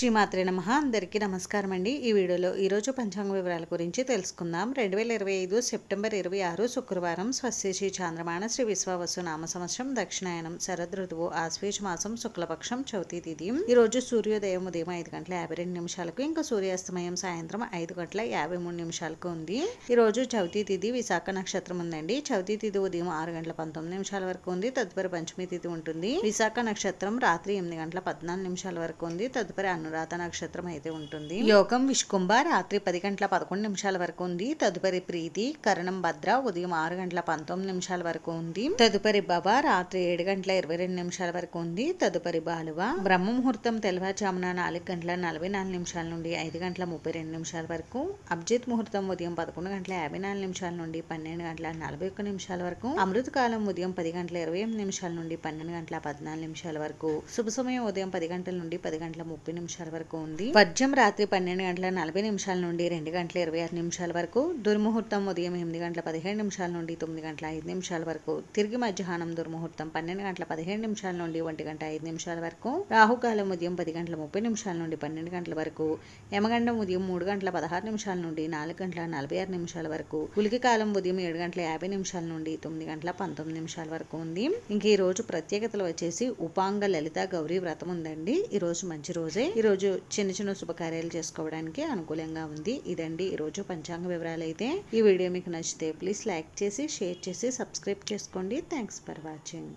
శ్రీమాత్రే నమః. అందరికీ నమస్కారం అండి. ఈ వీడియోలో ఈరోజు పంచాంగ వివరాల గురించి తెలుసుకుందాం. 2025 సెప్టెంబర్ 26 శుక్రవారం, స్వస్తిశ్రీ చాంద్రమాన శ్రీ విశ్వావసు నామ సంవత్సరం, దక్షిణాయనం, శరద్ ఋతువు, ఆశ్వేజ మాసం, శుక్లపక్షం, చవితి తిథి. ఈ రోజు సూర్యోదయం ఉదయం 5:52 ఇంకా సూర్యాస్తమయం సాయంత్రం 5:53 ఉంది. ఈ రోజు చవితి తిథి విశాఖ నక్షత్రం ఉందండి. చవితి తిథి ఉదయం 6:19 వరకు ఉంది. తదుపరి పంచమి తిథి ఉంటుంది. విశాఖ నక్షత్రం రాత్రి 8:14 వరకు ఉంది. తదుపరి అనురాధ నక్షత్రం అయితే ఉంటుంది. యోగం విష్కుంభ రాత్రి 10:11 వరకు ఉంది. తదుపరి ప్రీతి కరణం భద్ర ఉదయం 6:19 వరకు ఉంది. తదుపరి బవ రాత్రి 7:22 వరకు ఉంది. తదుపరి బాలువ బ్రహ్మ ముహూర్తం తెల్లవారుజామున 4:44 నుండి 5:32 వరకు. అభిజిత్ ముహూర్తం ఉదయం 11:54 నుండి 12:41 వరకు. అమృత కాలం ఉదయం 10:28 నుండి 12:14 వరకు. శుభ సమయం ఉదయం 10 గంటల నుండి 10:30 వరకు ఉంది. వర్జం రాత్రి 12:40 నుండి 2:26 వరకు. దుర్ముహూర్తం ఉదయం 8:17 నుండి 9:05 వరకు. తిరిగి మధ్యాహ్నం దుర్ముహూర్తం 12:17 నుండి 1:05 వరకు. రాహుకాలం ఉదయం 10:30 నుండి 12 వరకు. యమగండం ఉదయం 3:16 నుండి 4:46 వరకు. గుళిక కాలం ఉదయం 7:50 నుండి 9:19 వరకు ఉంది. ఇంక ఈ రోజు ప్రత్యేకతలు వచ్చేసి ఉపాంగ లలిత గౌరీ వ్రతం ఉందండి. ఈ రోజు మంచి రోజే. ఈ రోజు చిన్న చిన్న శుభకార్యాలు చేసుకోవడానికి అనుకూలంగా ఉంది. ఇదండి ఈ రోజు పంచాంగ వివరాలు. అయితే ఈ వీడియో మీకు నచ్చితే ప్లీజ్ లైక్ చేసి, షేర్ చేసి, సబ్స్క్రైబ్ చేసుకోండి. Thanks for watching.